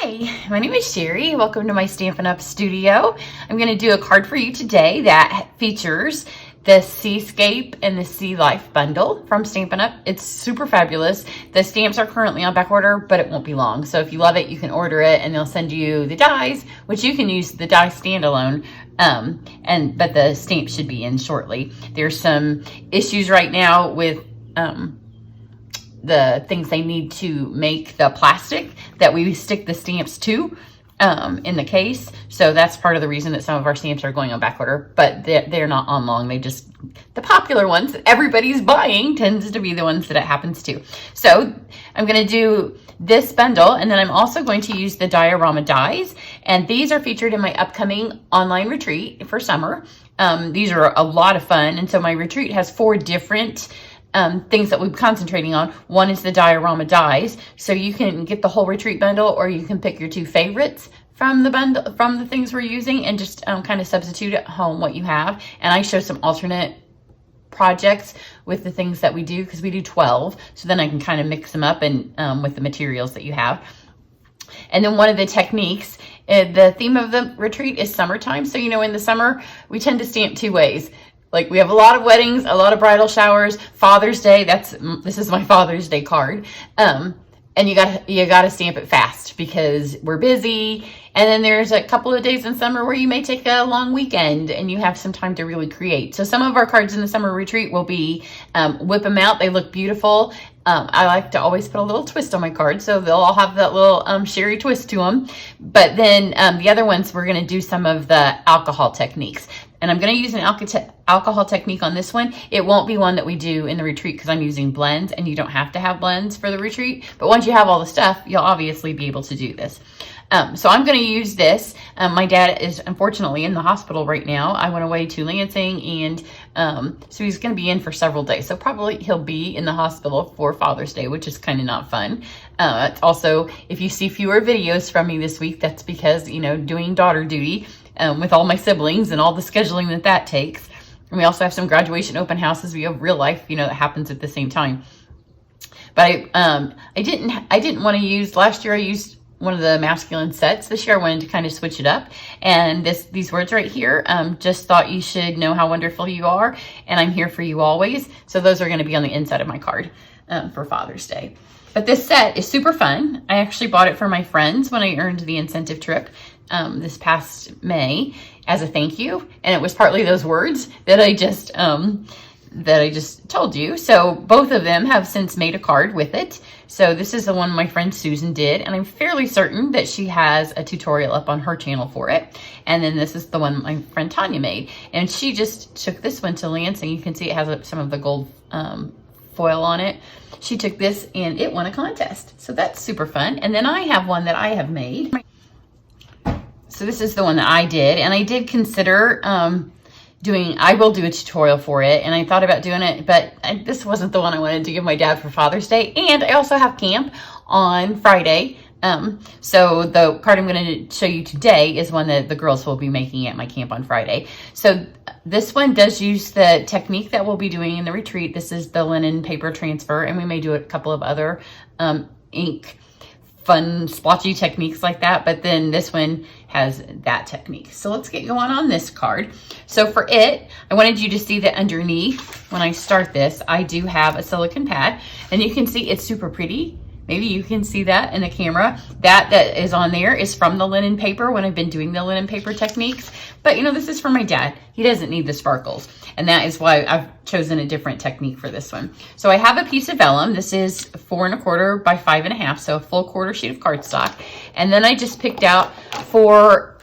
Hi, my name is Cheri. Welcome to my Stampin' Up! Studio. I'm going to do a card for you today that features the Seascape and the Sea Life bundle from Stampin' Up! It's super fabulous. The stamps are currently on back order, but it won't be long. So if you love it, you can order it and they'll send you the dies, which you can use the die standalone. But the stamp should be in shortly. There's some issues right now with the things they need to make the plastic that we stick the stamps to in the case. So that's part of the reason that some of our stamps are going on back order, but they're not on long. They just, the popular ones that everybody's buying tends to be the ones that it happens to. So I'm going to do this bundle, and then I'm also going to use the Diorama dies, and these are featured in my upcoming online retreat for summer. These are a lot of fun, and so my retreat has 4 different things that we're concentrating on. One is the Diorama dies, so you can get the whole retreat bundle, or you can pick your 2 favorites from the bundle, from the things we're using, and just kind of substitute at home what you have. And I show some alternate projects with the things that we do, because we do 12, so then I can kind of mix them up and with the materials that you have. And then one of the techniques, the theme of the retreat is summertime. So, you know, in the summer, we tend to stamp 2 ways. Like, we have a lot of weddings, a lot of bridal showers, Father's Day. This is my Father's Day card. And you gotta stamp it fast because we're busy. And then there's a couple of days in summer where you may take a long weekend and you have some time to really create. So some of our cards in the summer retreat will be, whip them out. They look beautiful. I like to always put a little twist on my cards, so they'll all have that little Cheri twist to them. But then the other ones, we're gonna do some of the alcohol techniques. And I'm going to use an alcohol technique on this one. It won't be one that we do in the retreat because I'm using blends, and you don't have to have blends for the retreat. But once you have all the stuff, you'll obviously be able to do this. So I'm going to use this. My dad is unfortunately in the hospital right now. I went away to Lansing, and so he's going to be in for several days. So probably he'll be in the hospital for Father's Day, which is kind of not fun. It's also, if you see fewer videos from me this week, that's because, you know, doing daughter duty with all my siblings and all the scheduling that takes. And we also have some graduation open houses. We have real life, you know, that happens at the same time. But I didn't want to use, last year I used one of the masculine sets. This year I wanted to kind of switch it up. And these words right here, just thought you should know how wonderful you are, and I'm here for you always. So those are going to be on the inside of my card for Father's Day. But this set is super fun. I actually bought it for my friends when I earned the incentive trip this past May as a thank you. And it was partly those words that I just told you. So both of them have since made a card with it. So this is the one my friend Susan did, and I'm fairly certain that she has a tutorial up on her channel for it. And then this is the one my friend Tanya made, and she just took this one to Lansing. You can see it has some of the gold foil on it. She took this and it won a contest. So that's super fun. And then I have one that I have made. So this is the one that I did, and I did consider I will do a tutorial for it, and I thought about doing it, but this wasn't the one I wanted to give my dad for Father's Day. And I also have camp on Friday. So the card I'm going to show you today is one that the girls will be making at my camp on Friday. So this one does use the technique that we'll be doing in the retreat. This is the linen paper transfer, and we may do a couple of other ink fun splotchy techniques like that, but then this one has that technique. So let's get going on this card. So for it, I wanted you to see that underneath, when I start this, I do have a silicone pad, and you can see it's super pretty. Maybe you can see that in the camera. That is on there is from the linen paper when I've been doing the linen paper techniques. But you know, this is for my dad. He doesn't need the sparkles. And that is why I've chosen a different technique for this one. So I have a piece of vellum. This is 4 1/4 by 5 1/2. So a full quarter sheet of cardstock. And then I just picked out 4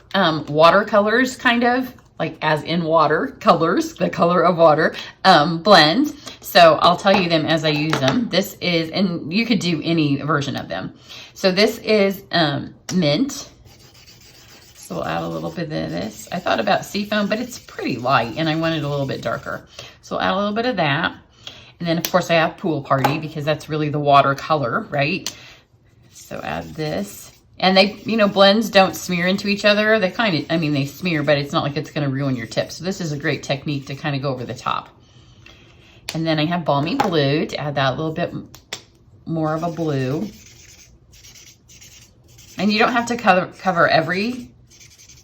watercolors, kind of like as in water colors, the color of water blends. So I'll tell you them as I use them. This is, and you could do any version of them. So this is mint. So we'll add a little bit of this. I thought about seafoam, but it's pretty light and I want it a little bit darker. So we'll add a little bit of that. And then of course I have Pool Party because that's really the water color, right? So add this. And they, you know, blends don't smear into each other. They kind of, I mean, they smear, but it's not like it's going to ruin your tip. So this is a great technique to kind of go over the top. And then I have Balmy Blue to add that little bit more of a blue. And you don't have to cover every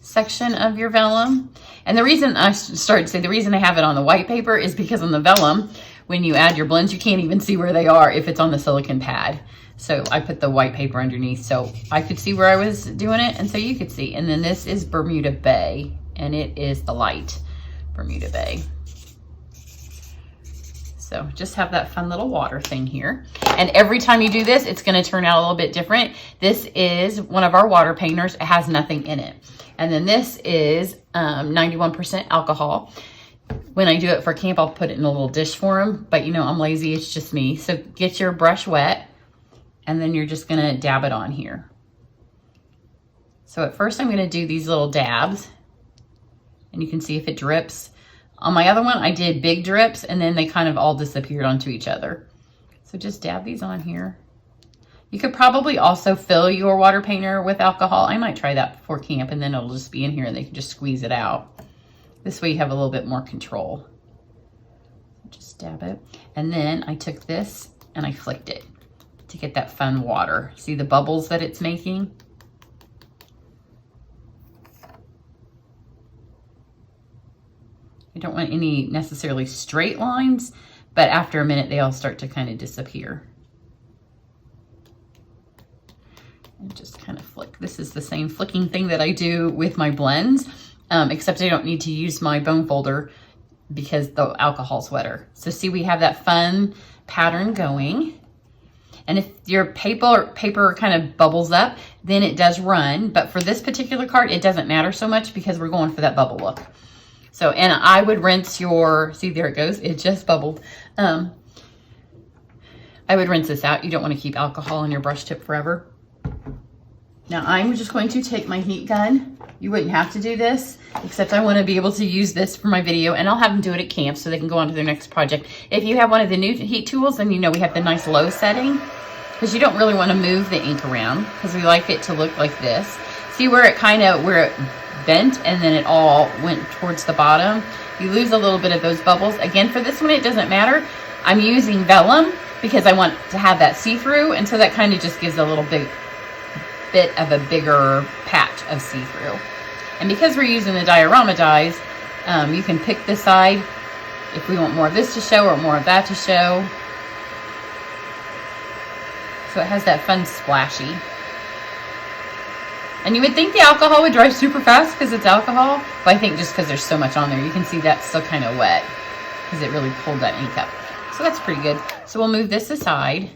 section of your vellum. And the reason I started to say the reason I have it on the white paper is because on the vellum, when you add your blends, you can't even see where they are if it's on the silicone pad. So I put the white paper underneath so I could see where I was doing it, and so you could see. And then this is Bermuda Bay, and it is the light Bermuda Bay. So just have that fun little water thing here. And every time you do this, it's going to turn out a little bit different. This is one of our water painters. It has nothing in it. And then this is 91% alcohol. When I do it for camp, I'll put it in a little dish for them. But you know, I'm lazy. It's just me. So get your brush wet. And then you're just going to dab it on here. So at first I'm going to do these little dabs. And you can see if it drips. On my other one, I did big drips, and then they kind of all disappeared onto each other. So just dab these on here. You could probably also fill your water painter with alcohol. I might try that before camp, and then it'll just be in here and they can just squeeze it out. This way you have a little bit more control. Just dab it. And then I took this and I flicked it to get that fun water. See the bubbles that it's making? You don't want any necessarily straight lines, but after a minute, they all start to kind of disappear. And just kind of flick. This is the same flicking thing that I do with my blends, except I don't need to use my bone folder because the alcohol's wetter. So see, we have that fun pattern going. And if your paper kind of bubbles up, then it does run. But for this particular card, it doesn't matter so much because we're going for that bubble look. So, and I would rinse your, see there it goes, it just bubbled. I would rinse this out. You don't want to keep alcohol on your brush tip forever. Now I'm just going to take my heat gun. You wouldn't have to do this, except I want to be able to use this for my video, and I'll have them do it at camp so they can go on to their next project. If you have one of the new heat tools, then you know we have the nice low setting, because you don't really want to move the ink around, because we like it to look like this. See where it kind of, where it bent and then it all went towards the bottom? You lose a little bit of those bubbles. Again, for this one, it doesn't matter. I'm using vellum because I want to have that see-through, and so that kind of just gives a little bit of a bigger patch of see-through. And because we're using the diorama dies, you can pick the side if we want more of this to show or more of that to show. So it has that fun splashy. And you would think the alcohol would dry super fast because it's alcohol, but I think just because there's so much on there, you can see that's still kind of wet because it really pulled that ink up. So that's pretty good. So we'll move this aside.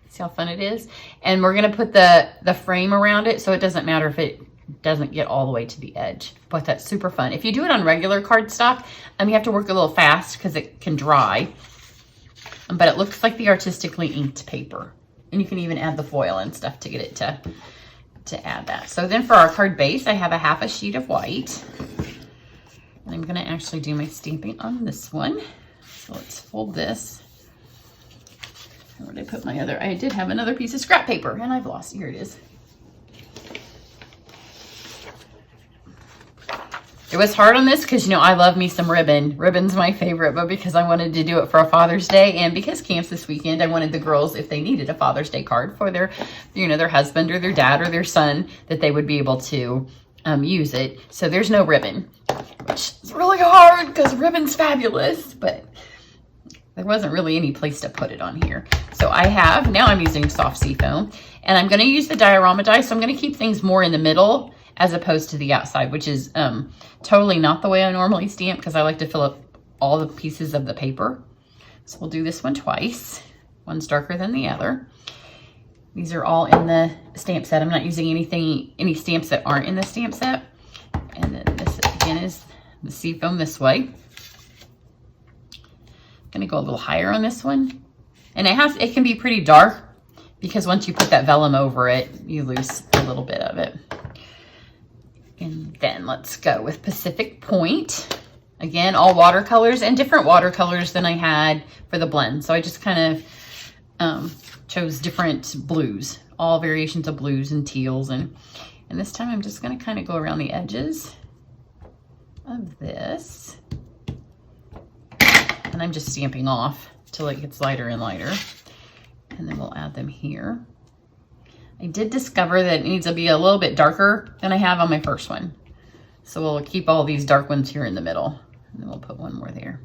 See how fun it is? And we're gonna put the frame around it so it doesn't matter if it doesn't get all the way to the edge. But that's super fun. If you do it on regular cardstock, you have to work a little fast because it can dry. But it looks like the artistically inked paper. And you can even add the foil and stuff to get it to add that. So then for our card base, I have a half a sheet of white. And I'm gonna actually do my stamping on this one. So let's fold this. Where did I put my other? I did have another piece of scrap paper and I've lost it. Here it is. It was hard on this because, you know, I love me some ribbon. Ribbon's my favorite, but because I wanted to do it for a Father's Day and because camp's this weekend, I wanted the girls, if they needed a Father's Day card for their, you know, their husband or their dad or their son, that they would be able to use it. So there's no ribbon, which is really hard because ribbon's fabulous, but there wasn't really any place to put it on here. So I have, now I'm using soft seafoam, and I'm going to use the diorama die, so I'm going to keep things more in the middle as opposed to the outside, which is totally not the way I normally stamp because I like to fill up all the pieces of the paper. So we'll do this one twice. One's darker than the other. These are all in the stamp set. I'm not using any stamps that aren't in the stamp set. And then this again is the seafoam this way. Gonna go a little higher on this one. And it can be pretty dark because once you put that vellum over it, you lose a little bit of it. And then let's go with Pacific Point. Again, all watercolors and different watercolors than I had for the blend. So I just kind of chose different blues, all variations of blues and teals. And this time I'm just gonna kind of go around the edges of this. And I'm just stamping off till it gets lighter and lighter. And then we'll add them here. I did discover that it needs to be a little bit darker than I have on my first one. So we'll keep all these dark ones here in the middle. And then we'll put one more there.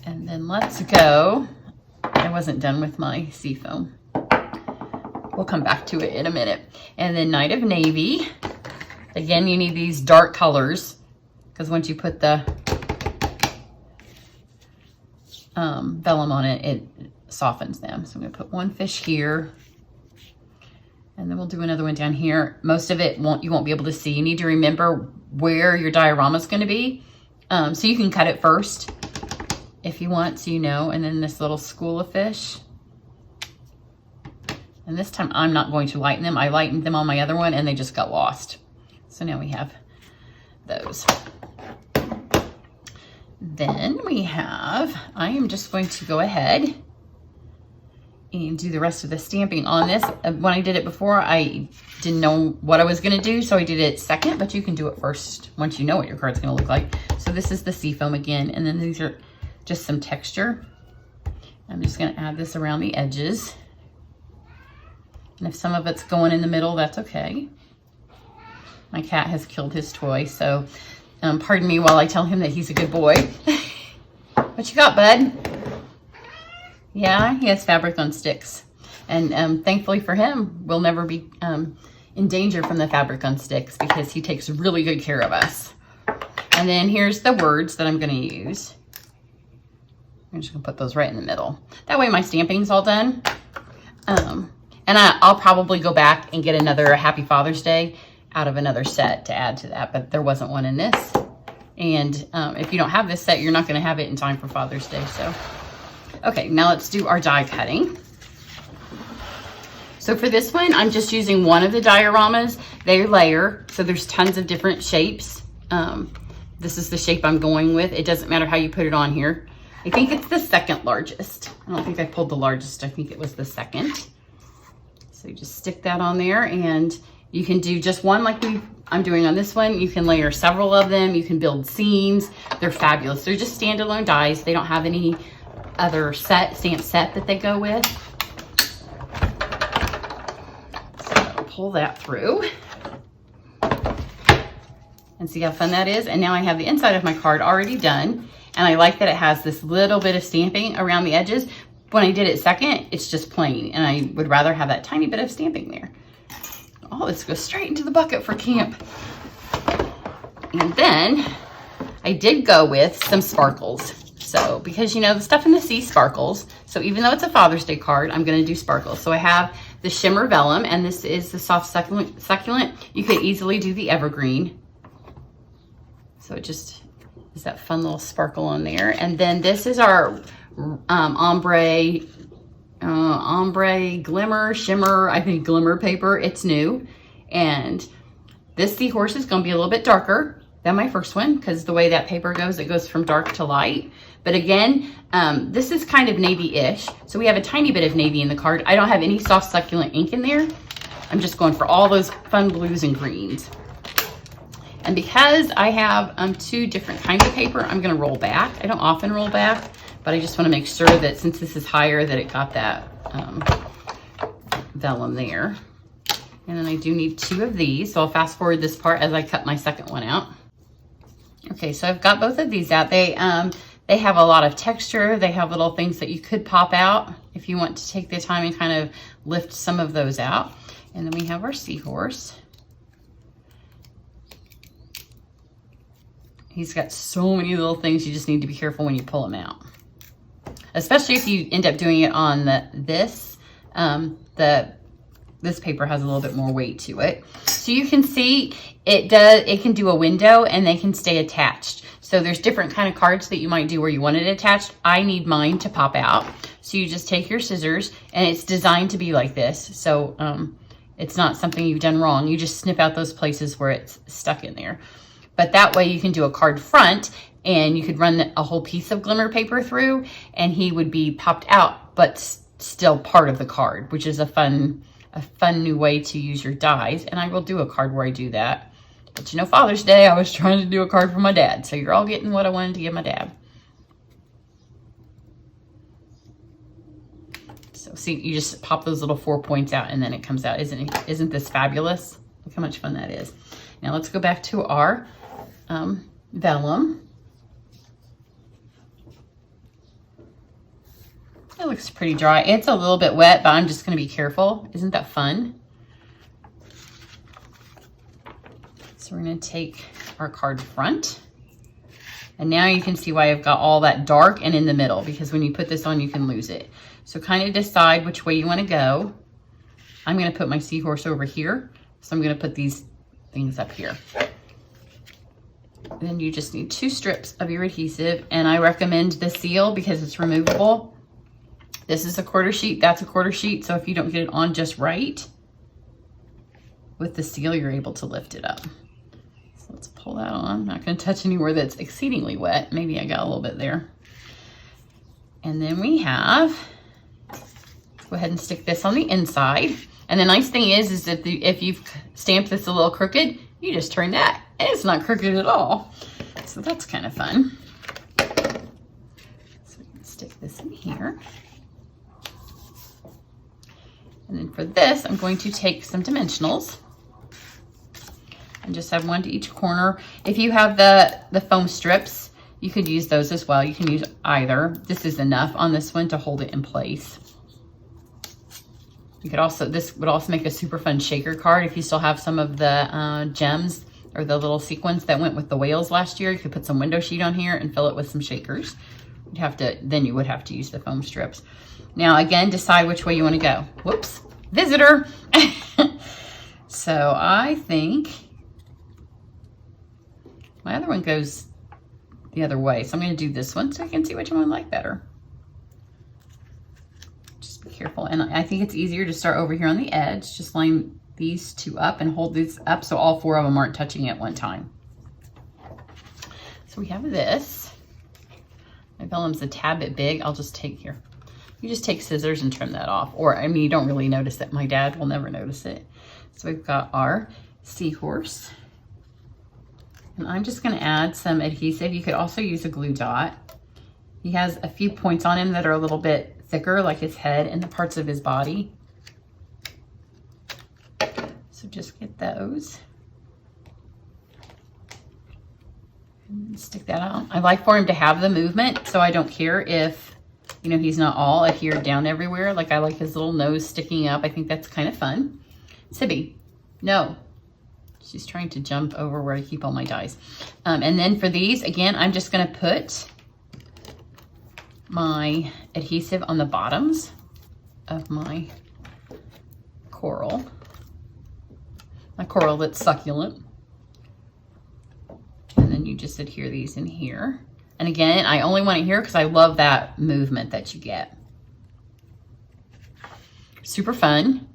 And then let's go. I wasn't done with my seafoam. We'll come back to it in a minute. And then Night of Navy. Again, you need these dark colors because once you put the vellum on it, it softens them. So I'm going to put one fish here. And then we'll do another one down here. Most of it you won't be able to see. You need to remember where your diorama is going to be. So you can cut it first if you want, so you know. And then this little school of fish. And this time I'm not going to lighten them. I lightened them on my other one and they just got lost. So now we have those. Then we have, I am just going to go ahead and do the rest of the stamping on this. When I did it before, I didn't know what I was going to do, so I did it second, but you can do it first once you know what your card's going to look like. So this is the seafoam again, and then these are just some texture. I'm just going to add this around the edges. And if some of it's going in the middle, that's okay. My cat has killed his toy, so pardon me while I tell him that he's a good boy. What you got, bud? Yeah, he has fabric on sticks. And thankfully for him, we'll never be in danger from the fabric on sticks because he takes really good care of us. And then here's the words that I'm going to use. I'm just going to put those right in the middle. That way my stamping's all done. And I'll probably go back and get another Happy Father's Day out of another set to add to that, but there wasn't one in this. And if you don't have this set, you're not going to have it in time for Father's Day. So, okay, now let's do our die cutting. So for this one, I'm just using one of the dioramas. They layer, so there's tons of different shapes. This is the shape I'm going with. It doesn't matter how you put it on here. I think it's the second largest. I don't think I pulled the largest. I think it was the second. So you just stick that on there, and you can do just one like I'm doing on this one. You can layer several of them. You can build scenes. They're fabulous. They're just standalone dies. They don't have any other stamp set that they go with. So pull that through. And see how fun that is? And now I have the inside of my card already done. And I like that it has this little bit of stamping around the edges. When I did it second, it's just plain. And I would rather have that tiny bit of stamping there. Oh, let's go straight into the bucket for camp. And then I did go with some sparkles. So, because you know, the stuff in the sea sparkles. So even though it's a Father's Day card, I'm gonna do sparkles. So I have the shimmer vellum, and this is the soft succulent. You could easily do the evergreen. So it just is that fun little sparkle on there. And then this is our ombre glimmer shimmer, I think glimmer paper. It's new, and this seahorse is going to be a little bit darker than my first one because the way that paper goes, it goes from dark to light. But again, this is kind of navy-ish, so we have a tiny bit of navy in the card. I don't have any soft succulent ink in there. I'm just going for all those fun blues and greens. And because I have two different kinds of paper, I'm going to roll back. I don't often roll back, but I just want to make sure that since this is higher, that it got that vellum there. And then I do need 2 of these. So I'll fast forward this part as I cut my second one out. Okay, so I've got both of these out. They have a lot of texture. They have little things that you could pop out if you want to take the time and kind of lift some of those out. And then we have our seahorse. He's got so many little things. You just need to be careful when you pull them out. Especially if you end up doing it on this paper has a little bit more weight to it. So you can see it can do a window and they can stay attached. So there's different kind of cards that you might do where you want it attached. I need mine to pop out. So you just take your scissors, and it's designed to be like this. So it's not something you've done wrong. You just snip out those places where it's stuck in there. But that way you can do a card front, and you could run a whole piece of glimmer paper through, and he would be popped out, but still part of the card, which is a fun new way to use your dies. And I will do a card where I do that. But you know, Father's Day, I was trying to do a card for my dad. So you're all getting what I wanted to give my dad. So So see, you just pop those little 4 points out and then it comes out. Isn't this fabulous? Look how much fun that is. Now let's go back to our vellum. It looks pretty dry. It's a little bit wet, but I'm just going to be careful. Isn't that fun? So we're going to take our card front. And now you can see why I've got all that dark and in the middle, because when you put this on, you can lose it. So kind of decide which way you want to go. I'm going to put my seahorse over here. So I'm going to put these things up here. Then you just need 2 strips of your adhesive. And I recommend the seal because it's removable. This is a 1/4 sheet, that's a 1/4 sheet. So if you don't get it on just right, with the seal, you're able to lift it up. So let's pull that on. I'm not going to touch anywhere that's exceedingly wet. Maybe I got a little bit there. And then we have, go ahead and stick this on the inside. And the nice thing is if you've stamped this a little crooked, you just turn that and it's not crooked at all. So that's kind of fun. So we can stick this in here. And then for this, I'm going to take some dimensionals and just have 1 to each corner. If you have the foam strips, you could use those as well. You can use either. This is enough on this one to hold it in place. You could also, this would also make a super fun shaker card. If you still have some of the gems or the little sequins that went with the whales last year, you could put some window sheet on here and fill it with some shakers. Then you would have to use the foam strips. Now again, decide which way you want to go. Whoops, visitor. So I think my other one goes the other way. So I'm going to do this one so you can see which one I like better. Just be careful. And I think it's easier to start over here on the edge. Just line these 2 up and hold these up so all 4 of them aren't touching at one time. So we have this. My vellum's a tad bit big. I'll just take here. You just take scissors and trim that off. Or, I mean, you don't really notice it. My dad will never notice it. So we've got our seahorse. And I'm just going to add some adhesive. You could also use a glue dot. He has a few points on him that are a little bit thicker, like his head and the parts of his body. So just get those. And stick that out. I like for him to have the movement, so I don't care if, you know, he's not all adhered down everywhere. Like I like his little nose sticking up. I think that's kind of fun. Sibby, no. She's trying to jump over where I keep all my dies. And then for these, again, I'm just going to put my adhesive on the bottoms of my coral. My coral that's succulent. And then you just adhere these in here. And again, I only want it here because I love that movement that you get. Super fun.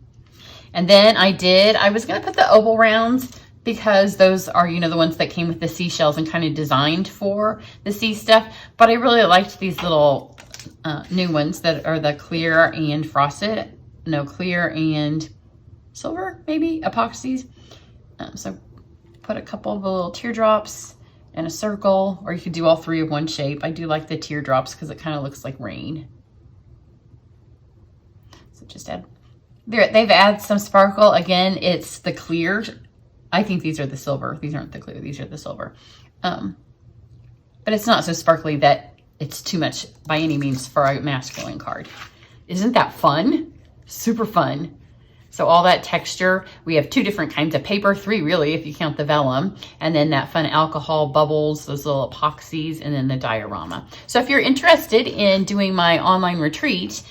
And then I was going to put the oval rounds because those are, you know, the ones that came with the seashells and kind of designed for the sea stuff. But I really liked these little new ones that are the clear and frosted. No, clear and silver, maybe, epoxies. So put a couple of little teardrops in a circle, or you could do all 3 of one shape. I do like the teardrops because it kind of looks like rain. So just add, they've added some sparkle. Again, it's the clear. I think these are the silver. These aren't the clear, these are the silver. But it's not so sparkly that it's too much by any means for a masculine card. Isn't that fun? Super fun. So all that texture, we have 2 different kinds of paper, 3 really if you count the vellum, and then that fun alcohol bubbles, those little epoxies, and then the diorama. So if you're interested in doing my online retreat,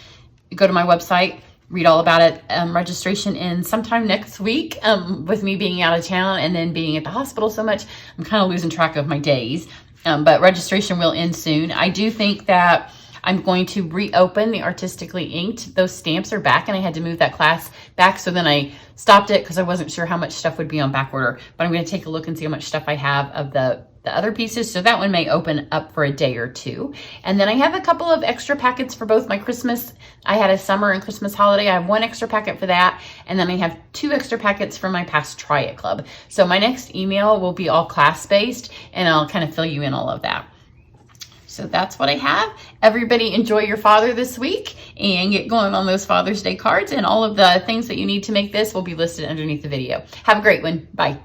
go to my website, read all about it. Registration in sometime next week. With me being out of town and then being at the hospital so much, I'm kind of losing track of my days. But registration will end soon. I do think that I'm going to reopen the Artistically Inked. Those stamps are back and I had to move that class back. So then I stopped it because I wasn't sure how much stuff would be on back order. But I'm going to take a look and see how much stuff I have of the other pieces. So that one may open up for a day or 2. And then I have a couple of extra packets for both my Christmas. I had a summer and Christmas holiday. I have 1 extra packet for that. And then I have 2 extra packets for my past Try It Club. So my next email will be all class-based and I'll kind of fill you in all of that. So that's what I have. Everybody enjoy your father this week and get going on those Father's Day cards, and all of the things that you need to make this will be listed underneath the video. Have a great one. Bye.